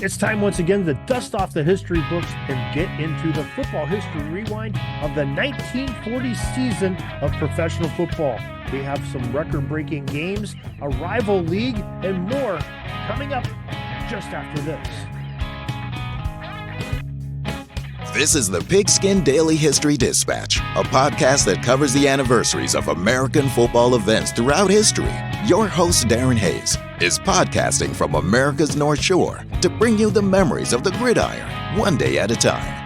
It's time once again to dust off the history books and get into the football history rewind of the 1940 season of professional football. We have some record-breaking games, a rival league, and more coming up just after this. This is the Pigskin Daily History Dispatch, a podcast that covers the anniversaries of American football events throughout history. Your host, Darren Hayes, is podcasting from America's North Shore to bring you the memories of the gridiron, one day at a time.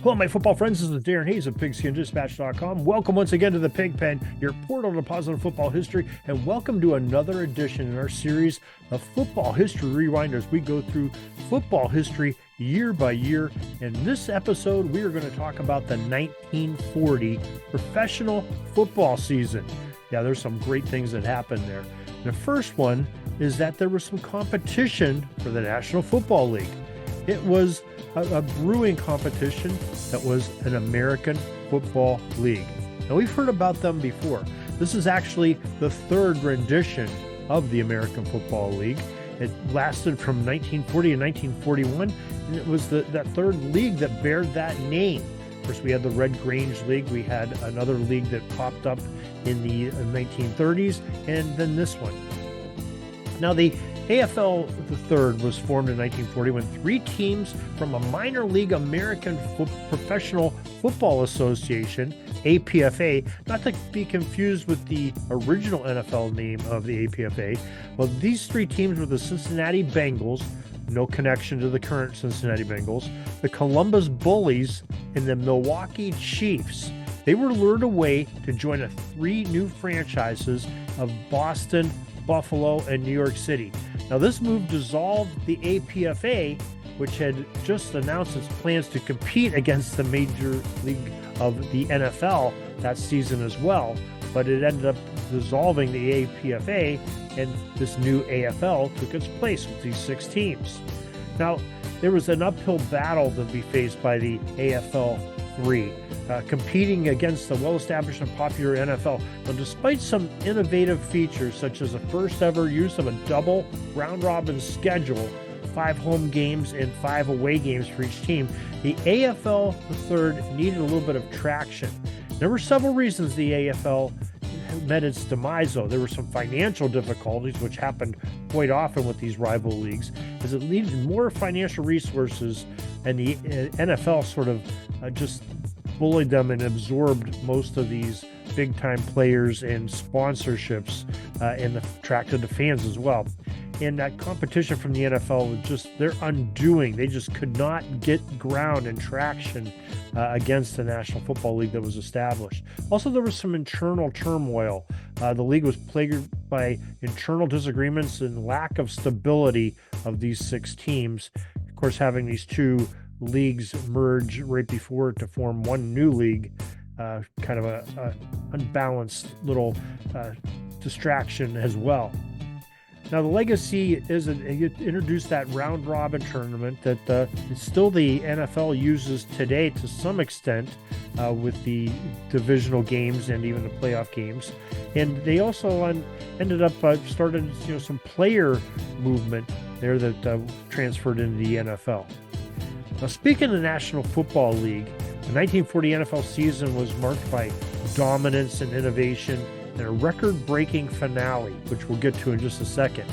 Hello, my football friends. This is Darren Hayes of PigskinDispatch.com. Welcome once again to the Pig Pen, your portal to positive football history, and welcome to another edition in our series of Football History Rewind as we go through football history year by year. In this episode, we are going to talk about the 1940 professional football season. Yeah, there's some great things that happened there. The first one is that there was some competition for the National Football League. It was a brewing competition that was an American Football League. Now, we've heard about them before. This is actually the third rendition of the American Football League. It lasted from 1940 to 1941, and it was that third league that bared that name. Of course, we had the Red Grange League. We had another league that popped up in the 1930s, and then this one. Now, the AFL III was formed in 1940 when three teams from a minor league American Professional Football Association, APFA, not to be confused with the original NFL name of the APFA. Well, these three teams were the Cincinnati Bengals, no connection to the current Cincinnati Bengals, the Columbus Bullies, and the Milwaukee Chiefs. They were lured away to join three new franchises of Boston, Buffalo, and New York City. Now, this move dissolved the APFA, which had just announced its plans to compete against the Major League of the NFL that season as well, but it ended up dissolving the APFA, and this new AFL took its place with these six teams. Now, there was an uphill battle to be faced by the AFL 3, competing against the well-established and popular NFL. Now, despite some innovative features, such as the first ever use of a double round-robin schedule, 5 home games and 5 away games for each team, the AFL III needed a little bit of traction. There were several reasons the AFL met its demise, though. There were some financial difficulties, which happened quite often with these rival leagues, as it needed more financial resources, and the NFL sort of just bullied them and absorbed most of these big-time players and sponsorships and attracted the fans as well. And that competition from the NFL was just their undoing. They just could not get ground and traction against the National Football League that was established. Also, there was some internal turmoil. The league was plagued by internal disagreements and lack of stability of these six teams. Of course, having these two leagues merge right before to form one new league, kind of a unbalanced little distraction as well. Now, the legacy is it introduced that round robin tournament that still the NFL uses today to some extent with the divisional games and even the playoff games. And they also ended up started some player movement there that transferred into the NFL. Now, speaking of the National Football League, the 1940 NFL season was marked by dominance and innovation and a record-breaking finale, which we'll get to in just a second.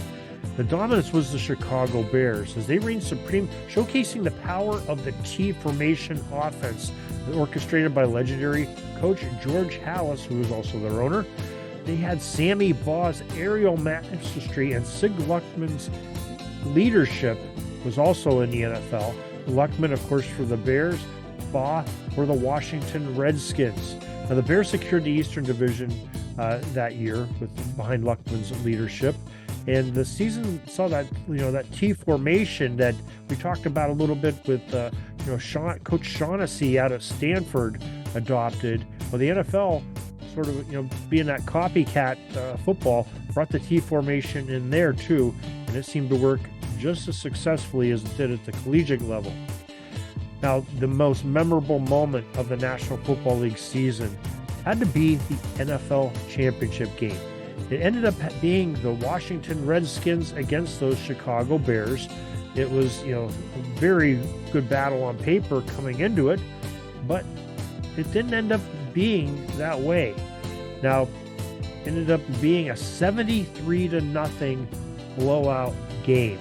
The dominance was the Chicago Bears, as they reigned supreme, showcasing the power of the T formation offense orchestrated by legendary coach George Halas, who was also their owner. They had Sammy Baugh's aerial mastery, and Sig Luckman's leadership was also in the NFL. Luckman, of course, for the Bears, Baugh for the Washington Redskins. Now, the Bears secured the Eastern Division that year behind Luckman's leadership, and the season saw that that T formation that we talked about a little bit with Coach Shaughnessy out of Stanford adopted. Well, the NFL sort of being that copycat football brought the T formation in there too, and it seemed to work just as successfully as it did at the collegiate level. Now, the most memorable moment of the National Football League season had to be the NFL championship game. It ended up being the Washington Redskins against those Chicago Bears. It was, a very good battle on paper coming into it, but it didn't end up being that way. Now, it ended up being a 73-0 blowout game.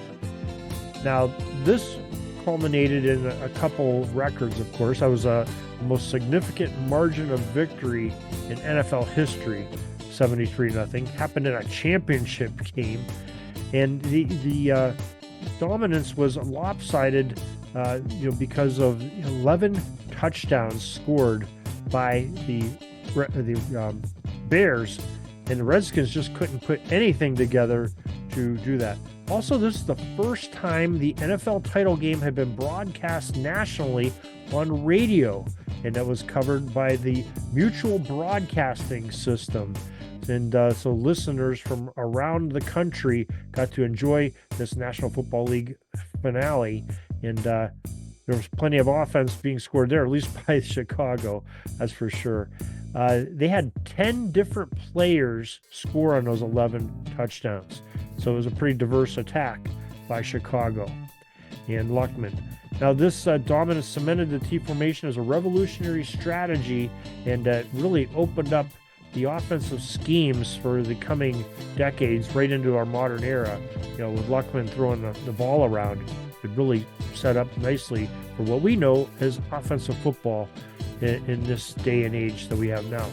Now, this culminated in a couple records, of course. That was the most significant margin of victory in NFL history, 73-0. Happened in a championship game, and the dominance was lopsided, because of 11 touchdowns scored by the Bears, and the Redskins just couldn't put anything together to do that. Also, this is the first time the NFL title game had been broadcast nationally on radio, and that was covered by the Mutual Broadcasting System. And so listeners from around the country got to enjoy this National Football League finale, and there was plenty of offense being scored there, at least by Chicago, that's for sure. They had 10 different players score on those 11 touchdowns. So it was a pretty diverse attack by Chicago and Luckman. Now, this dominance cemented the T formation as a revolutionary strategy, and really opened up the offensive schemes for the coming decades right into our modern era. With Luckman throwing the ball around, it really set up nicely for what we know as offensive football in this day and age that we have now.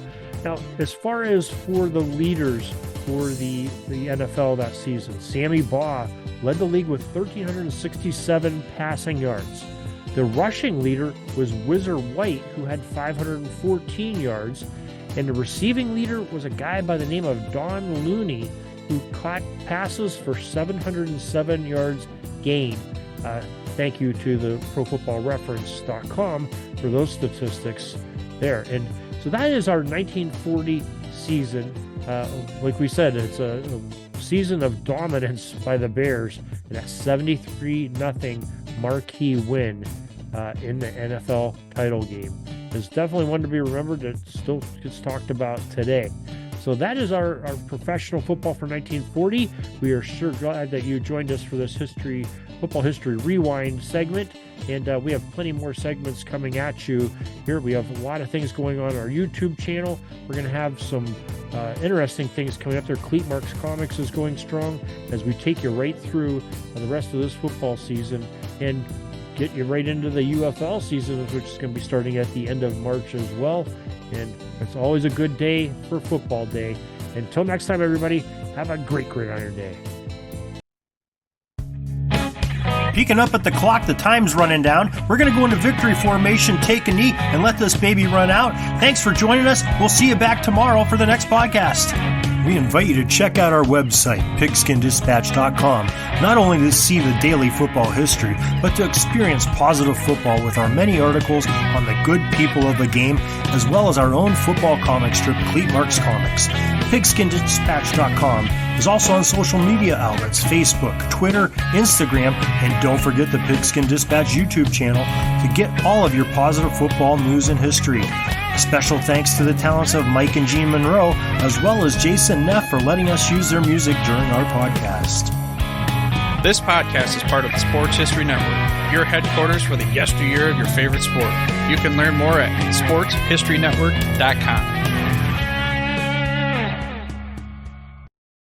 Now, as far as for the leaders for the NFL that season, Sammy Baugh led the league with 1,367 passing yards. The rushing leader was Whizzer White, who had 514 yards. And the receiving leader was a guy by the name of Don Looney, who caught passes for 707 yards gained. Thank you to the ProFootballReference.com for those statistics there. And so that is our 1940 season. Like we said, it's a season of dominance by the Bears, and a 73-0 marquee win in the NFL title game. It's definitely one to be remembered that still gets talked about today. So that is our professional football for 1940. We are sure glad that you joined us for this football history rewind segment. And we have plenty more segments coming at you here. We have a lot of things going on our YouTube channel. We're going to have some interesting things coming up there. Cleat Marks Comics is going strong as we take you right through the rest of this football season and get you right into the UFL season, which is going to be starting at the end of March as well. And it's always a good day for football day. Until next time, everybody, have a great Gridiron Day. Peeking up at the clock, the time's running down. We're going to go into victory formation, take a knee, and let this baby run out. Thanks for joining us. We'll see you back tomorrow for the next podcast. We invite you to check out our website, pigskinddispatch.com, not only to see the daily football history, but to experience positive football with our many articles on the good people of the game, as well as our own football comic strip, Cleat Marks Comics. Pigskinddispatch.com is also on social media outlets, Facebook, Twitter, Instagram, and don't forget the Pigskin Dispatch YouTube channel to get all of your positive football news and history. Special thanks to the talents of Mike and Gene Monroe, as well as Jason Neff for letting us use their music during our podcast. This podcast is part of the Sports History Network, your headquarters for the yesteryear of your favorite sport. You can learn more at sportshistorynetwork.com.